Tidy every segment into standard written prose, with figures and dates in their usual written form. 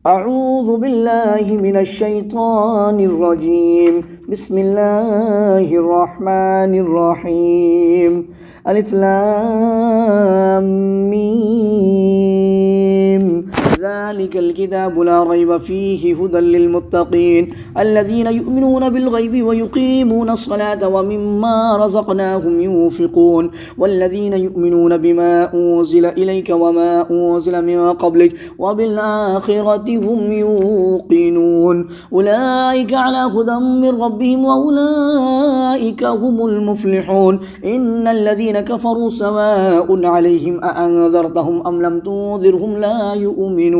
أعوذ بالله من الشيطان الرجيم. بسم الله الرحمن الرحيم. ألف لام ميم. ذلك الكتاب لا ريب فيه هدى للمتقين الذين يؤمنون بالغيب ويقيمون الصلاة ومما رزقناهم ينفقون والذين يؤمنون بما أنزل إليك وما أنزل من قبلك وبالآخرة هم يوقنون أولئك على هدى من ربهم وأولئك هم المفلحون. إن الذين كفروا سواء عليهم أأنذرتهم أم لم تنذرهم لا يؤمنون.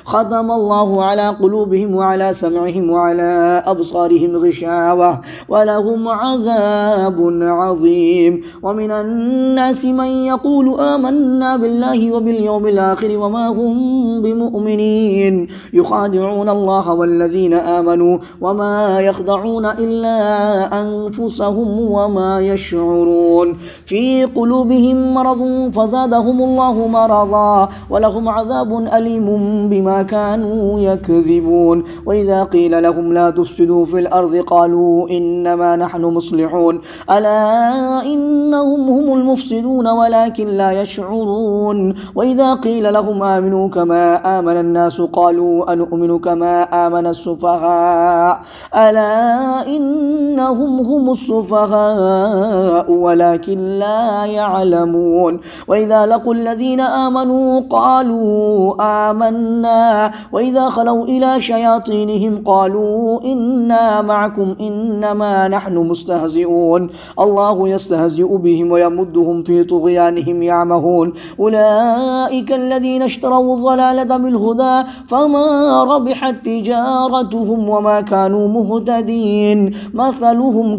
ختم الله على قلوبهم وعلى سمعهم وعلى أبصارهم غشاوة ولهم عذاب عظيم. ومن الناس من يقول آمنا بالله وباليوم الآخر وما هم بمؤمنين يخادعون الله والذين آمنوا وما يخدعون إلا أنفسهم وما يشعرون. في قلوبهم مرض فزادهم الله مرضا ولهم عذاب أليم بما كانوا يكذبون. وإذا قيل لهم لا تفسدوا في الأرض قالوا إنما نحن مصلحون ألا إنهم هم المفسدون ولكن لا يشعرون. وإذا قيل لهم آمنوا كما آمن الناس قالوا أنؤمن كما آمن السفهاء ألا إنهم هم السفهاء ولكن لا يعلمون. وإذا لقوا الذين آمنوا قالوا آمنا وإذا خلوا إلى شياطينهم قالوا إنا معكم إنما نحن مستهزئون. الله يستهزئ بهم ويمدهم في طغيانهم يعمهون. أولئك الذين اشتروا الضلالة بالهدى فما ربحت تجارتهم وما كانوا مهتدين. مثلهم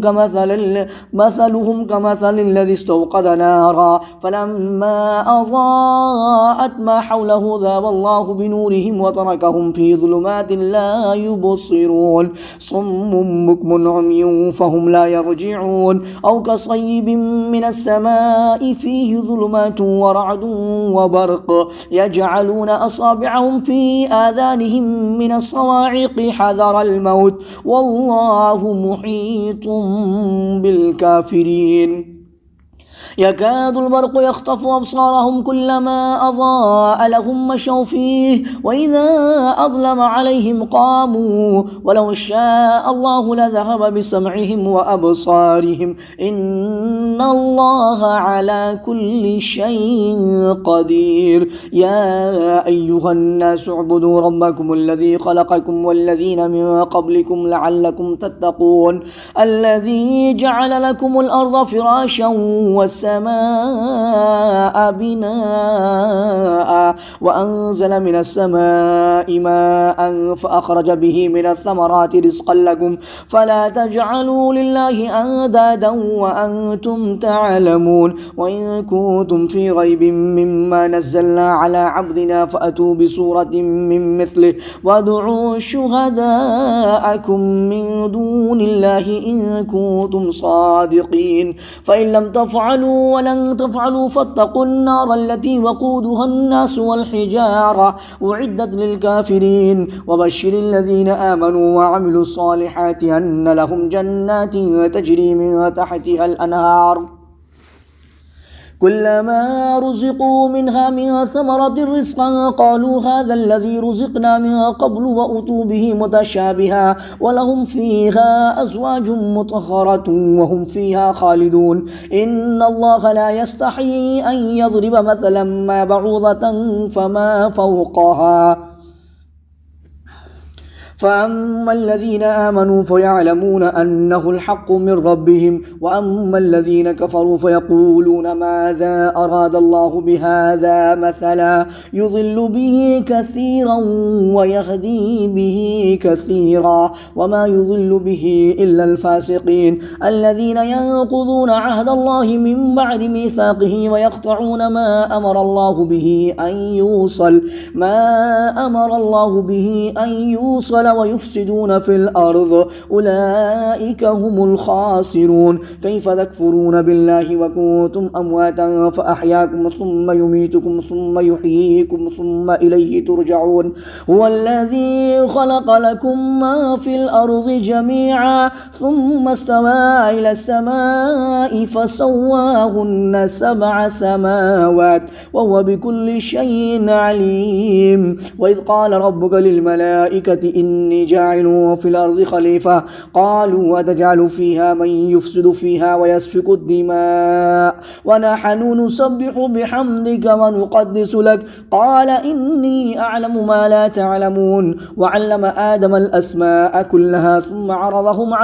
كمثل الذي استوقد نارا فلما أضاءت ما حوله ذهب الله بنورهم وتركهم في ظلمات لا يبصرون. صم بكم عمي فهم لا يرجعون. أو كصيب من السماء فيه ظلمات ورعد وبرق يجعلون أصابعهم في آذانهم من الصواعق حذر الموت والله محيط بالكافرين. يكاد البرق يخطف أبصارهم كلما أضاء لهم مشوا فيه وإذا أظلم عليهم قاموا ولو شاء الله لذهب بسمعهم وأبصارهم إن الله على كل شيء قدير. يا أيها الناس اعبدوا ربكم الذي خلقكم والذين من قبلكم لعلكم تتقون الذي جعل لكم الأرض فراشا والسماء بناء وأنزل من السماء ماء فأخرج به من الثمرات رزقا لكم فلا تجعلوا لله أندادا وأنتم تعلمون. وإن كنتم في ريب مما نزلنا على عبدنا فأتوا بسورة من مثله وادعوا شهداءكم من دون الله إن كنتم صادقين فإن لم تفعلوا ولن تفعلوا فاتقوا النار التي وقودها الناس والحجارة أعدت للكافرين. وبشر الذين آمنوا وعملوا الصالحات أن لهم جنات تجري من تحتها الأنهار كلما رزقوا منها من ثمرة رزقا قالوا هذا الذي رزقنا من قبل وأتوا به متشابها ولهم فيها أزواج مطهرة وهم فيها خالدون. إن الله لا يستحيي أن يضرب مثلا ما بعوضة فما فوقها فأما الذين آمنوا فيعلمون أنه الحق من ربهم وأما الذين كفروا فيقولون ماذا أراد الله بهذا مثلا يضل به كثيرا ويهدي به كثيرا وما يضل به إلا الفاسقين الذين ينقضون عهد الله من بعد ميثاقه ويقطعون ما أمر الله به أن يوصل ويفسدون في الأرض أولئك هم الخاسرون كيف تكفرون بالله وكنتم أمواتا فأحياكم ثم يميتكم ثم يحييكم ثم إليه ترجعون هو الذي خلق لكم ما في الأرض جميعا ثم استوى إلى السماء فسواهن 7 سماوات وهو بكل شيء عليم وإذ قال ربك للملائكة إني جاعل في الأرض خليفة قالوا أتجعل فيها من يفسد فيها ويسفك الدماء ونحن نسبح بحمدك ونقدس لك قال إني أعلم ما لا تعلمون وعلم آدم الأسماء كلها ثم عرضهم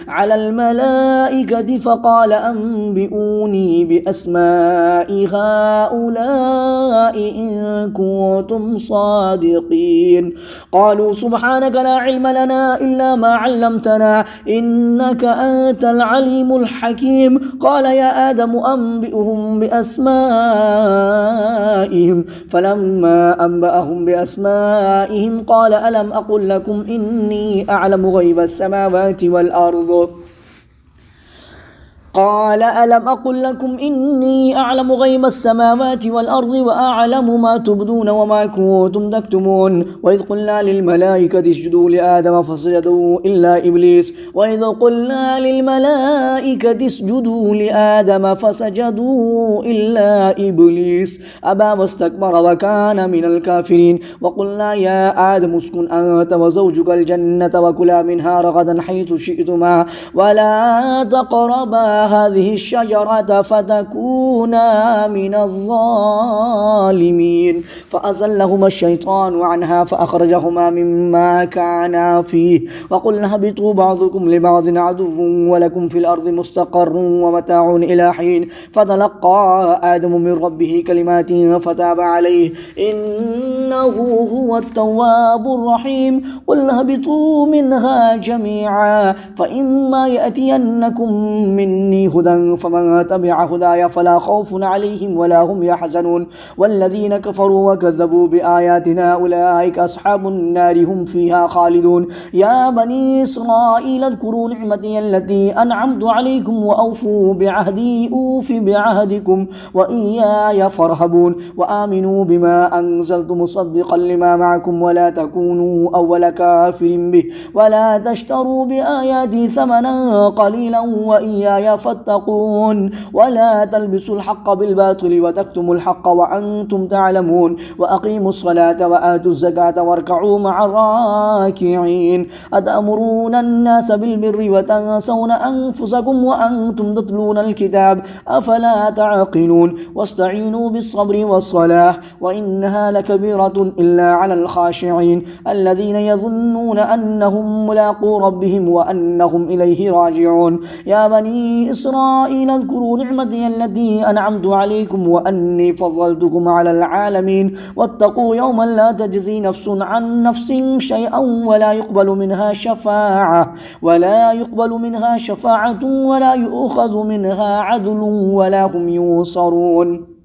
على الملائكة فقال أنبئوني بأسماء هؤلاء إن كنتم صادقين قالوا سبحانك لا علم لنا إلا ما علمتنا إنك أنت العليم الحكيم قال يا آدم أنبئهم بأسمائهم فلما أنبأهم بأسمائهم قال ألم أقل لكم إني أعلم غيب السماوات والأرض وأعلم ما تبدون وما كنتم تكتمون وإذ قلنا للملائكة اسجدوا لآدم فسجدوا إلا إبليس أبى واستكبر وكان من الكافرين وقلنا يا آدم اسكن أنت وزوجك الجنة وكلا منها رغدا حيث شئتما ولا تقربا هذه الشجرة فتكونا من الظالمين فأزلهما الشيطان عنها فأخرجهما مما كانا فيه وقلنا اهبطوا بعضكم لبعض عدو ولكم في الأرض مستقر ومتاع إلى حين فتلقى آدم من ربه كلمات فتاب عليه إنه هو التواب الرحيم قلنا اهبطوا منها جميعا فإما يأتينكم مني هدى فمن تبع هداي فلا خوف عليهم ولا هم يحزنون والذين كفروا وكذبوا بآياتنا أولئك أصحاب النار هم فيها خالدون يا بني إسرائيل اذكروا نعمتي التي أنعمت عليكم وأوفوا بعهدي أوف بعهدكم وإياي فارهبون وآمنوا بما أنزلت مصدقا لما معكم ولا تكونوا أول كافر به ولا تشتروا بآياتي ثمنا قليلا وإياي فاتقون ولا تلبسوا الحق بالباطل وتكتموا الحق وأنتم تعلمون وأقيموا الصلاة وآتوا الزكاة واركعوا مع الراكعين أتأمرون الناس بالبر وتنسون أنفسكم وأنتم تتلون الكتاب أفلا تعقلون واستعينوا بالصبر والصلاة وإنها لكبيرة إلا على الخاشعين الذين يظنون أنهم ملاقو ربهم وأنهم إليه راجعون يا بني إسرائيل اذكروا نعمتي التي أنعمت عليكم وأني فضلتكم على العالمين واتقوا يوما لا تجزي نفس عن نفس شيئا ولا يقبل منها شفاعة ولا يؤخذ منها عدل ولا هم ينصرون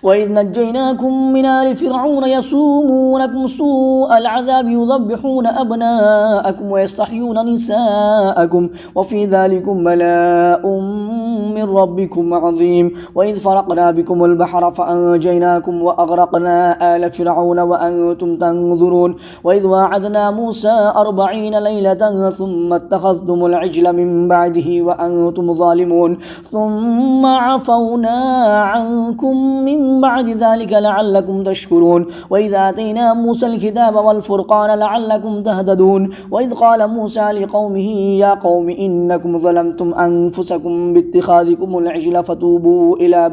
وإذ نجيناكم من آل فرعون يسومونكم سوء العذاب يذبحون أبناءكم ويستحيون نساءكم وفي ذلكم بلاء من ربكم عظيم وإذ فرقنا بكم البحر فأنجيناكم وأغرقنا آل فرعون وأنتم تنظرون وإذ واعدنا موسى 40 ليلة ثم اتخذتم العجل من بعده وأنتم ظالمون ثم عفونا عنكم من بعد ذلك لعلكم تشكرون وإذا آتينا موسى الكتاب والفرقان لعلكم تهتدون وإذ قال موسى لقومه يا قوم إنكم ظلمتم أنفسكم باتخاذكم العجل فتوبوا إلى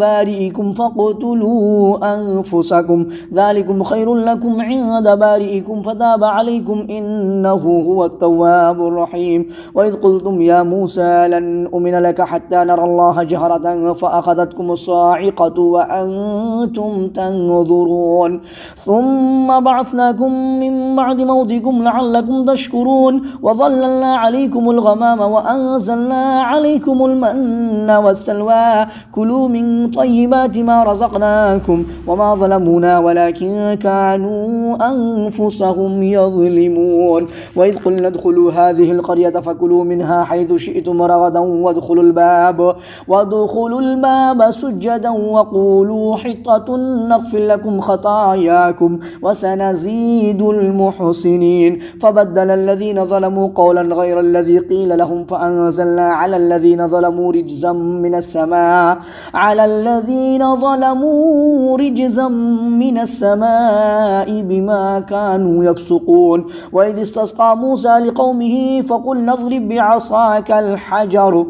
بارئكم فاقتلوا أنفسكم ذلكم خير لكم عند بارئكم فتاب عليكم إنه هو التواب الرحيم وإذ قلتم يا موسى لن نؤمن لك حتى نرى الله جهرة فأخذتكم الصاعقة وأنتم تنظرون ثم بعثناكم من بعد موتكم لعلكم تشكرون وظللنا عليكم الغمام وأنزلنا عليكم المن والسلوى كلوا من طيبات ما رزقناكم وما ظلمونا ولكن كانوا أنفسهم يظلمون وإذ قلنا ادخلوا هذه القرية فكلوا منها حيث شئتم رغدا وادخلوا الباب سجدا وقولوا حطة نغفر لكم خطاياكم وسنزيد المحسنين فبدل الذين ظلموا قولا غير الذي قيل لهم فأنزلنا على الذين ظلموا رجزا من السماء بما كانوا يفسقون وإذ استسقى موسى لقومه فقلنا اضرب بعصاك الحجر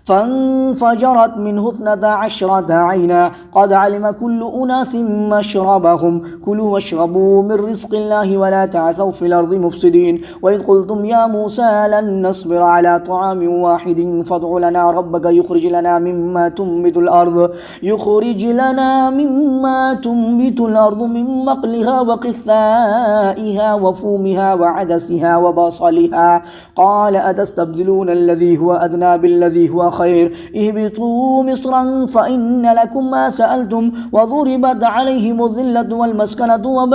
فانفجرت منه 12 عينا قد علم كل أناس مشربهم كلوا واشربوا من رزق الله ولا تعثوا في الأرض مفسدين وإذ قلتم يا موسى لن نصبر على طعام واحد فادع لنا ربك يخرج لنا مما تنبت الأرض من بقلها وقثائها وفومها وعدسها وبصلها قال أتستبدلون الذي هو أدنى بالذي هو خير اهبطوا مصرا فإن لكم ما سألتم وضربت عليهم الذلة والمسكنة وباءوا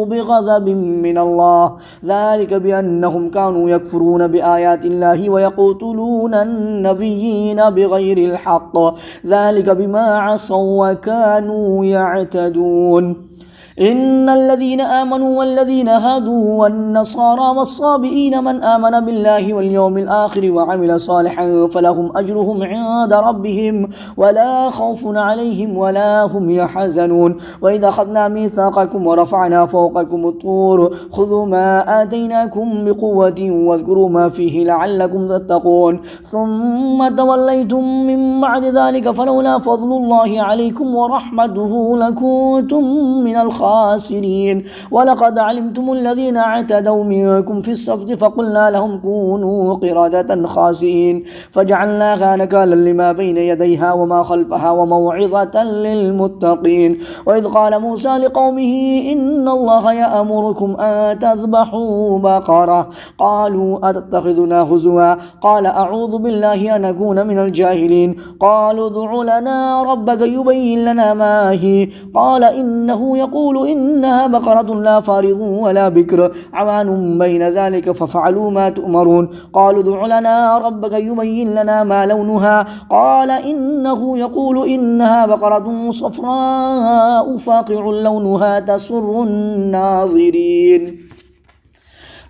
بغضب من الله ذلك بأنهم كانوا يكفرون بآيات الله ويقتلون النبيين بغير الحق ذلك بما عصوا وكانوا يعتدون إن الذين آمنوا والذين هادوا والنصارى والصابئين من آمن بالله واليوم الآخر وعمل صالحا فلهم أجرهم عند ربهم ولا خوف عليهم ولا هم يحزنون وإذا أخذنا ميثاقكم ورفعنا فوقكم الطور خذوا ما آتيناكم بقوة واذكروا ما فيه لعلكم تتقون ثم توليتم من بعد ذلك فلولا فضل الله عليكم ورحمته لكنتم من الخاسرين ولقد علمتم الذين اعتدوا منكم في السبت فقلنا لهم كونوا قردة خاسئين فجعلناها نكالا لما بين يديها وما خلفها وموعظة للمتقين وإذ قال موسى لقومه إن الله يأمركم أن تذبحوا بقرة قالوا أتتخذنا هزوا قال أعوذ بالله أن أكون من الجاهلين قالوا ادع لنا ربك يبين لنا ما هي قال إنه يقول إنها بقرة لا فارض ولا بكر عوان بين ذلك ففعلوا ما تؤمرون قالوا ادع لنا ربك يبين لنا ما لونها قال إنه يقول إنها بقرة صفراء فاقع لونها تسر الناظرين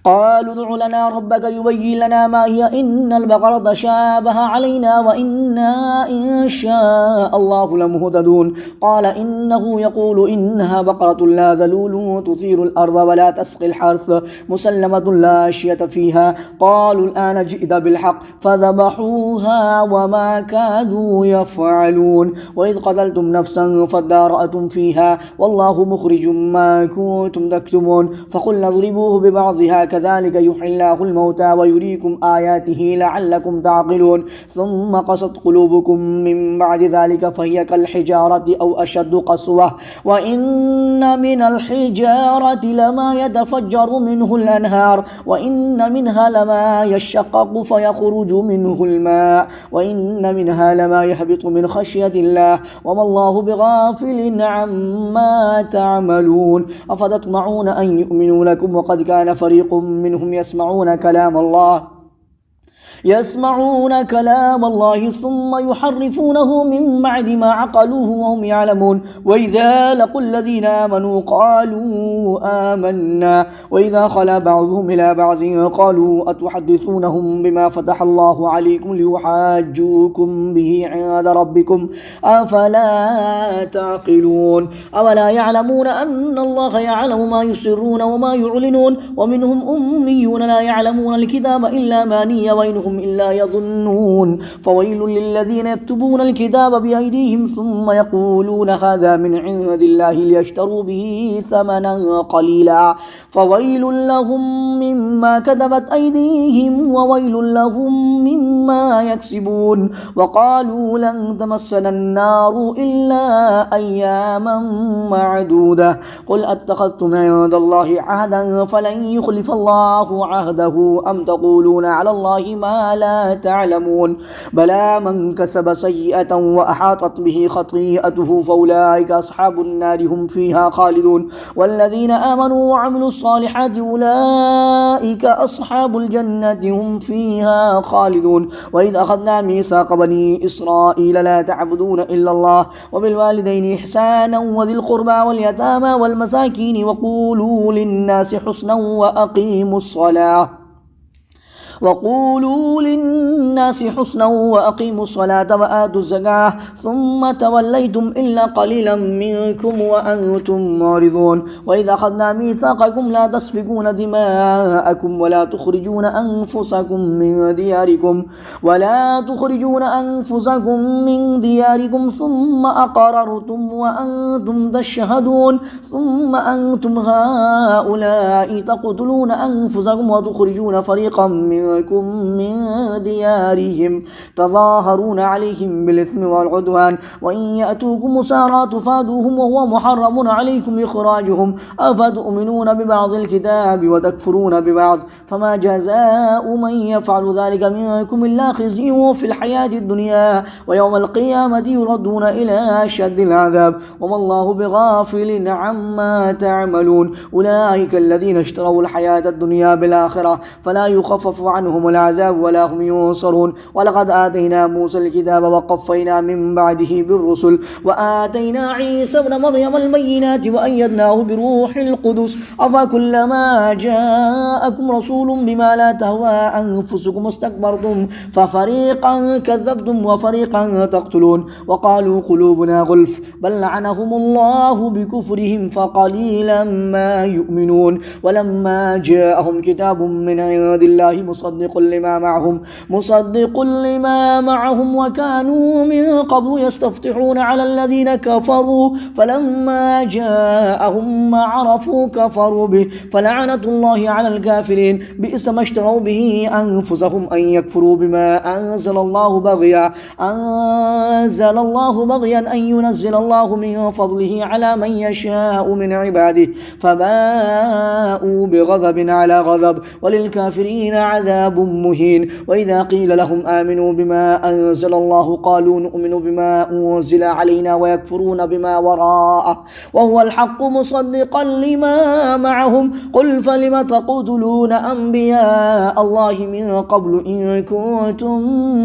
قالوا ادع لنا ربك يبين لنا ما هي إن البقرة شابه علينا وإنا إن شاء الله لمهتدون قال إنه يقول إنها بقرة لا ذلول تثير الأرض ولا تسقي الحرث مسلمة لا شية فيها قالوا الآن جئت بالحق فذبحوها وما كادوا يفعلون وإذ قتلتم نفسا فادارأتم فيها والله مخرج ما كنتم تكتمون فقلنا اضربوه ببعضها كذلك يحيي الله الموتى ويريكم آياته لعلكم تعقلون ثم قست قلوبكم من بعد ذلك فهي كالحجارة أو أشد قسوة وإن من الحجارة لما يتفجر منه الأنهار وإن منها لما يشقق فيخرج منه الماء وإن منها لما يهبط من خشية الله وما الله بغافل عما تعملون أفتطمعون أن يؤمنوا لكم وقد كان فريق منهم يسمعون كلام الله ثم يحرفونه من بعد ما عقلوه وهم يعلمون وإذا لقوا الذين آمنوا قالوا آمنا وإذا خلا بعضهم إلى بعض قالوا أتحدثونهم بما فتح الله عليكم ليحاجوكم به عند ربكم أفلا تعقلون أولا يعلمون أن الله يعلم ما يسرون وما يعلنون ومنهم أميون لا يعلمون الكتاب إلا أماني وإنهم هم إلا يظنون فويل للذين يكتبون الكتاب بأيديهم ثم يقولون هذا من عند الله ليشتروا به ثمنا قليلا فويل لهم مما كتبت أيديهم وويل لهم مما يكسبون وقالوا لن تمسنا النار إلا أياما معدودة قل أتخذتم عند الله عهدا فلن يخلف الله عهده أم تقولون على الله ما لا تعلمون بلى من كسب سيئة وأحاطت به خطيئته فأولئك أصحاب النار هم فيها خالدون والذين آمنوا وعملوا الصالحات أولئك أصحاب الجنة هم فيها خالدون وإذ أخذنا ميثاق بني إسرائيل لا تعبدون إلا الله وبالوالدين إحسانا وذي القربى واليتامى والمساكين وقولوا للناس حسنا وأقيموا الصلاة وآتوا الزكاة ثم توليتم إلا قليلا منكم وأنتم معرضون وإذا أخذنا ميثاقكم لا تسفكون دماءكم ولا تخرجون أنفسكم من دياركم ثم أقررتم وأنتم تشهدون ثم أنتم هؤلاء تقتلون أنفسكم وتخرجون فريقا منكم من ديارهم تظاهرون عليهم بالإثم والعدوان وإن يأتوكم مسارى تفادوهم وهو محرم عليكم إخراجهم أفتؤمنون ببعض الكتاب وتكفرون ببعض فما جزاء من يفعل ذلك منكم إلا خزي في الحياة الدنيا ويوم القيامة يردون إلى أشد العذاب وما الله بغافل عما تعملون أولئك الذين اشتروا الحياة الدنيا بالآخرة فلا يخفف عنهم العذاب ولا هم ينصرون ولقد آتينا موسى الكتاب وقفينا من بعده بالرسل وآتينا عيسى ابن مريم البينات وأيدناه بروح القدس أفكلما جاءكم رسول بما لا تهوى أنفسكم استكبرتم ففريقا كذبتم وفريقا تقتلون وقالوا قلوبنا غلف بل لعنهم الله بكفرهم فقليلا ما يؤمنون ولما جاءهم كتاب من عند الله مصدق لما معهم وكانوا من قبل يستفتحون على الذين كفروا فلما جاءهم ما عرفوا كفروا به فلعنة الله على الكافرين بئس ما اشتروا به أنفسهم أن يكفروا بما أنزل الله بغيا أن ينزل الله من فضله على من يشاء من عباده فباءوا بغضب على غضب وللكافرين عذاب مهين وإذا قيل لهم آمنوا بما أنزل الله قالوا نؤمن بما أنزل علينا ويكفرون بما وراءه وهو الحق مصدقا لما معهم قل فلم تقتلون أنبياء الله من قبل إن كنتم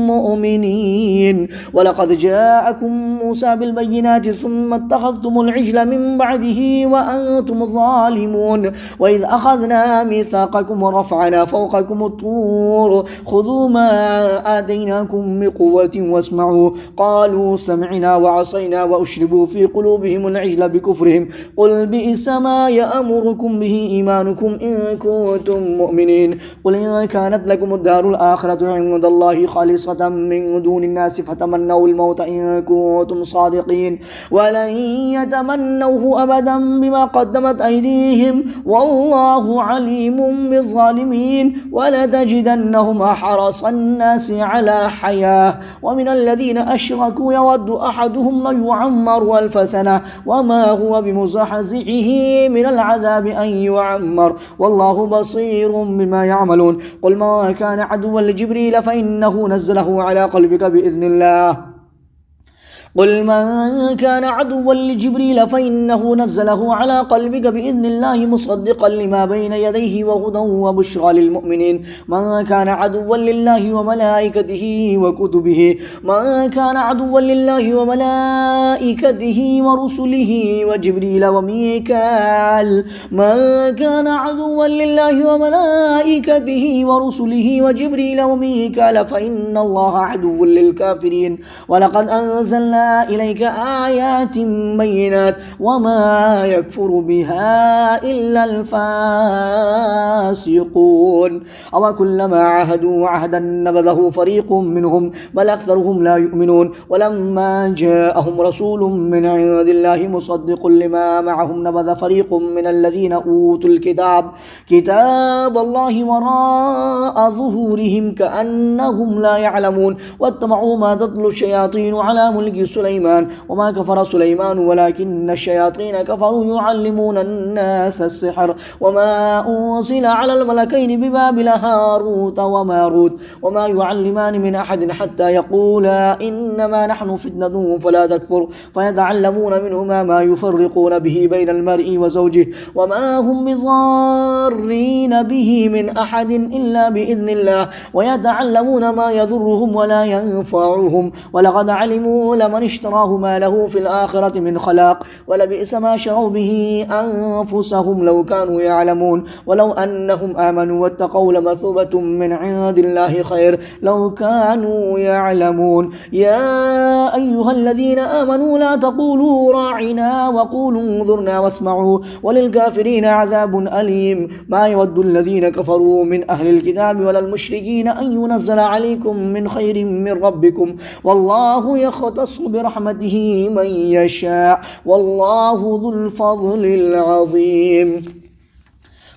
مؤمنين ولقد جاءكم موسى بالبينات ثم اتخذتم العجل من بعده وأنتم ظالمون وإذ أخذنا ميثاقكم ورفعنا فوقكم الطور خذوا ما آتيناكم بقوة واسمعوا قالوا سمعنا وعصينا وأشربوا في قلوبهم العجل بكفرهم قل بئس ما يأمركم به إيمانكم إن كنتم مؤمنين قل إن كانت لكم الدار الآخرة عند الله خالصة من دون الناس فتمنوا الموت إن كنتم صادقين ولن يتمنوه أبدا بما قدمت أيديهم والله عليم بالظالمين ولتجدنهم أحرص الناس على حياة ومن الذين أشركوا يود أحدهم أن يعمر 1000 سنة وما هو بمزحزحه من العذاب أن يعمر والله بصير بما يعملون قل ما كان عدوا لجبريل فإنه نزله على قلبك بإذن الله قل من كان عدوا لجبريل فإنه نزله على قلبك بإذن الله مصدقا لما بين يديه وهدى وبشرى للمؤمنين من كان عدوا لله وملائكته وكتبه من كان عدوا لله وملائكته ورسله وجبريل وميكال من كان عدوا لله وملائكته ورسله وجبريل وميكال فإن الله عدو للكافرين ولقد أنزلنا أنزلنا إليك آيات بينات وما يكفر بها إلا الفاسقون أو كلما عاهدوا عهدا نبذه فريق منهم بل أكثرهم لا يؤمنون ولما جاءهم رسول من عند الله مصدق لما معهم نبذ فريق من الذين أوتوا الكتاب كتاب الله وراء ظهورهم كأنهم لا يعلمون واتبعوا ما تتلو الشياطين على ملك سليمان وما كفر سليمان ولكن الشياطين كفروا يعلمون الناس السحر وما أنزل على الملكين ببابل هاروت وماروت وما يعلمان من أحد حتى يقولا إنما نحن فتنة فلا تكفر فيتعلمون منهما ما يفرقون به بين المرء وزوجه وما هم بضارين به من أحد إلا بإذن الله ويتعلمون ما يضرهم ولا ينفعهم ولقد علموا لمن اشتراه ما له في الآخرة من خلاق ولبئس ما شروا به أنفسهم لو كانوا يعلمون ولو أنهم آمنوا واتقوا لمثوبة من عند الله خير لو كانوا يعلمون يا أيها الذين آمنوا لا تقولوا راعنا وقولوا انظرنا واسمعوا وللكافرين عذاب أليم ما يود الذين كفروا من أهل الكتاب ولا المشركين أن ينزل عليكم من خير من ربكم والله يختص برحمته من يشاء والله ذو الفضل العظيم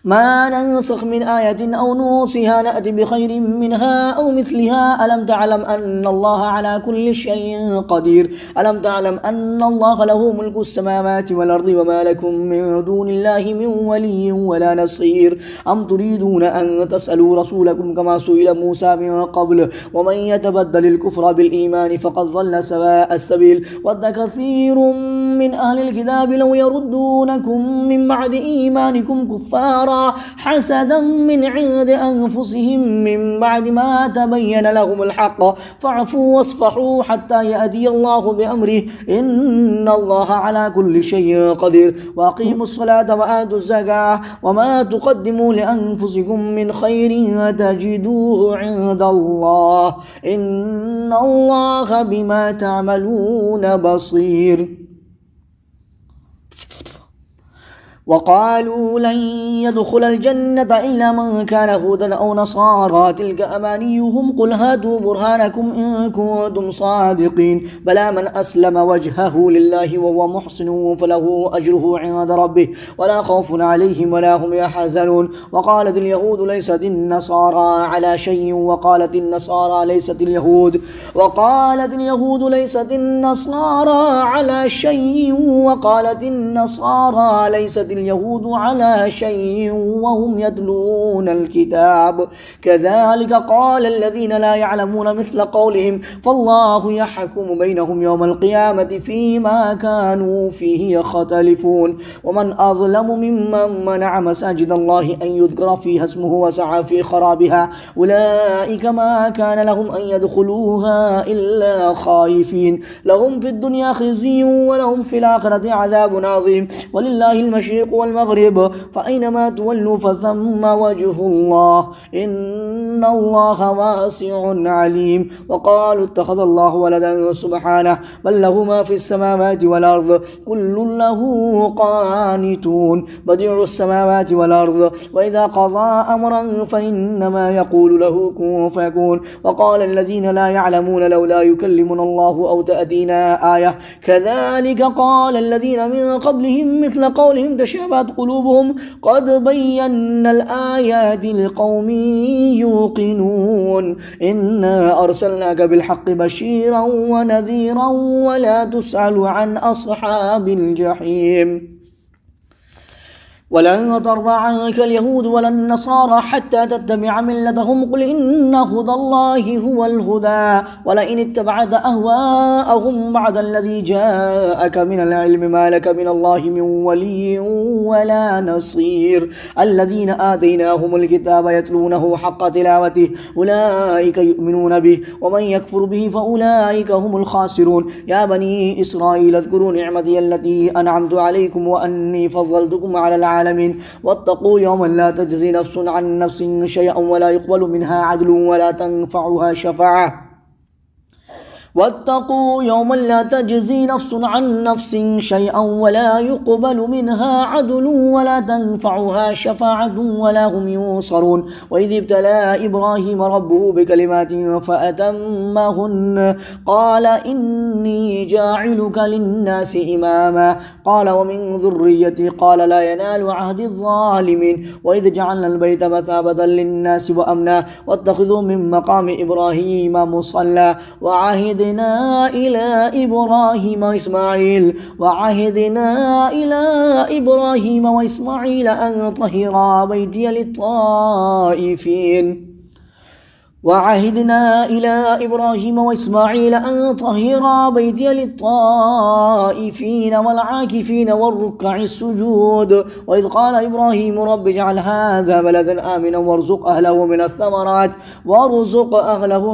ما ننسخ من آية أو نوصها نأتي بخير منها أو مثلها ألم تعلم أن الله على كل شيء قدير ألم تعلم أن الله له ملك السماوات والأرض وما لكم من دون الله من ولي ولا نصير أم تريدون أن تسألوا رسولكم كما سئل موسى من قبل ومن يتبدل الكفر بالإيمان فقد ضل سواء السبيل ود كثير من أهل الكتاب لو يردونكم من بعد إيمانكم كفارا حسدا من عند أنفسهم من بعد ما تبين لهم الحق فاعفوا واصفحوا حتى يأتي الله بأمره إن الله على كل شيء قدير وأقيموا الصلاة وآتوا الزكاة وما تقدموا لأنفسكم من خير تجدوه عند الله إن الله بما تعملون بصير وقالوا لن يدخل الجنة إلا من كان هودا أو نصارى تلك أمانيهم قل هاتوا برهانكم إن كنتم صادقين بلى من أسلم وجهه لله وهو محسن فله أجره عند ربه ولا خوف عليهم ولا هم يحزنون وقالت اليهود ليست النصارى على شيء وقالت النصارى ليست اليهود ليست النصارى على شيء وقالت النصارى ليست اليهود على شيء وهم يتلون الكتاب كذلك قال الذين لا يعلمون مثل قولهم فالله يحكم بينهم يوم القيامة فيما كانوا فيه يختلفون ومن أظلم ممن منع مساجد الله أن يذكر فيها اسمه وسعى في خرابها أولئك ما كان لهم أن يدخلوها إلا خائفين لهم في الدنيا خزي ولهم في الآخرة عذاب عظيم ولله المشرق والمغرب فأينما تولوا فثم وجه الله إن الله واسع عليم وقالوا اتخذ الله ولدا سبحانه بل له ما في السماوات والأرض كل له قانتون بديع السماوات والأرض وإذا قضى أمرا فإنما يقول له كن فيكون وقال الذين لا يعلمون لولا يكلمنا الله أو تأتينا آية كذلك قال الذين من قبلهم مثل قولهم تشابهت قلوبهم قد بينا الآيات لقوم يوقنون إنا أرسلناك بالحق بشيرا ونذيرا ولا تسأل عن أصحاب الجحيم ولن ترضى عنك اليهود ولا النصارى حتى تتبع ملتهم قل إن هدى الله هو الهدى ولئن اتبعت أهواءهم بعد الذي جاءك من العلم ما لك من الله من ولي ولا نصير الذين آتيناهم الكتاب يتلونه حق تلاوته أولئك يؤمنون به ومن يكفر به فأولئك هم الخاسرون يا بني إسرائيل اذكروا نعمتي التي أنعمت عليكم وأني فضلتكم على العالمين واتقوا يوما لا تجزي نفس عن نفس شيئا ولا يقبل منها عدل ولا تنفعها شفاعة واتقوا يوما لا تجزي نفس عن نفس شيئا ولا يقبل منها عدل ولا تنفعها شفاعة ولا هم ينصرون. وإذ ابتلى إبراهيم ربه بكلمات فأتمهن قال إني جاعلك للناس إماما قال ومن ذريتي قال لا ينال عهد الظالمين. وإذ جعلنا البيت مثابة للناس وأمنا واتخذوا من مقام إبراهيم مصلى وعهدنا إلى إبراهيم وإسماعيل أن طهرا بيتي للطائفين وعهدنا إلى إبراهيم وإسماعيل أن طهرا بيتي للطائفين والعاكفين والركع السجود. وإذ قال إبراهيم رب اجعل هذا بلدا آمنا وارزق أهله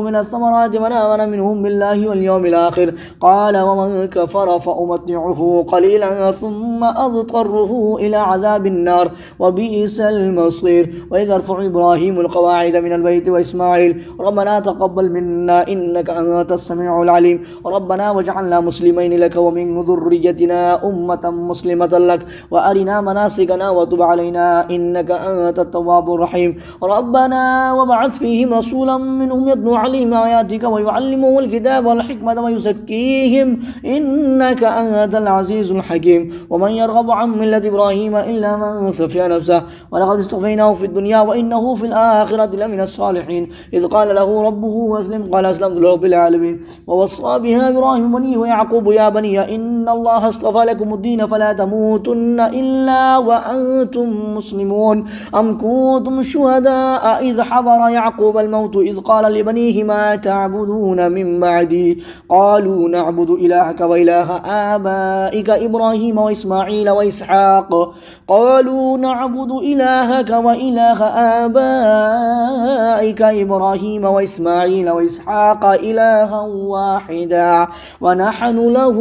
من الثمرات من آمن منهم بالله واليوم الآخر قال ومن كفر فأمتعه قليلا ثم أضطره إلى عذاب النار وبئس المصير. وإذ يرفع إبراهيم القواعد من البيت وإسماعيل ربنا تقبل منا إنك أنت السميع العليم ربنا واجعلنا مسلمين لك ومن ذريتنا أمة مسلمة لك وأرنا مناسكنا وتب علينا إنك أنت التواب الرحيم ربنا وابعث فيهم رسولا منهم يتلو عليهم آياتك ويعلمهم الكتاب والحكمة ويزكيهم إنك أنت العزيز الحكيم. ومن يرغب عن ملة إبراهيم إلا من سفي نفسه ولقد اصطفيناه في الدنيا وإنه في الآخرة لمن الصالحين. إذ قال له ربه أسلم قال أسلمت لرب العالمين. ووصى بها إبراهيم بنيه ويعقوب يا بني إن الله اصطفى لكم الدين فلا تموتن إلا وأنتم مسلمون. أم كنتم شهداء إذ حضر يعقوب الموت إذ قال لبنيه ما تعبدون من بعدي قالوا نعبد إلهك وإله آبائك إبراهيم وإسماعيل وإسحاق قالوا نعبد إلهك وإله آبائك إبراهيم وإسماعيل وإسحاق إلها واحدا ونحن له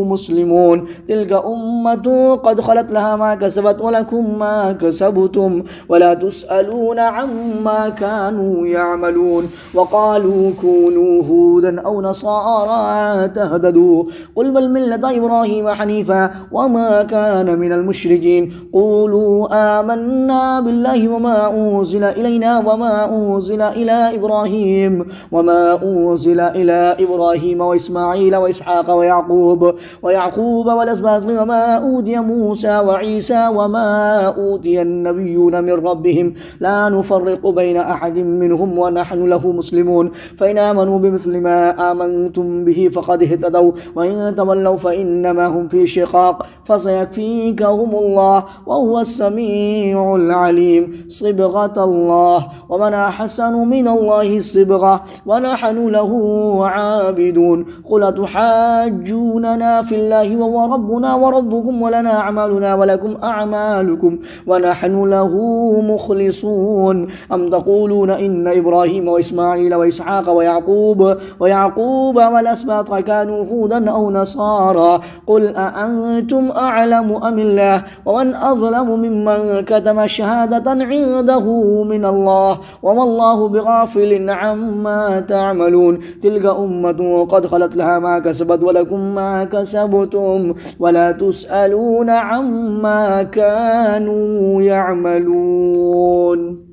مسلمون. تلك أمة قد خلت لها ما كسبت ولكم ما كسبتم ولا تسألون عما كانوا يعملون. وقالوا كونوا هودا أو نصارى تهتدوا قل بل ملة إبراهيم حنيفا وما كان من المشركين. قولوا آمنا بالله وما أنزل إلينا وما أنزل إلى إبراهيم وإسماعيل وإسحاق ويعقوب والأسباط وما أوتي موسى وعيسى وما أوتي النبيون من ربهم لا نفرق بين أحد منهم ونحن له مسلمون. فإن آمنوا بمثل ما آمنتم به فقد اهتدوا وإن تولوا فإنما هم في شقاق فسيكفيكهم الله وهو السميع العليم. صبغة الله ومن أحسن من الله صبغة ونحن له عابدون. قل تحاجوننا في الله وهو ربنا وربكم ولنا أعمالنا ولكم أعمالكم ونحن له مخلصون. أم تقولون إن إبراهيم وإسماعيل وإسحاق ويعقوب والأسباط كانوا هودا أو نصارى قل أأنتم أعلم أم الله ومن أظلم ممن كتم شهادة عنده من الله وما الله بغافل عما تعملون. تلك أمة قد خلت لها ما كسبت ولكم ما كسبتم ولا تسألون عما كانوا يعملون.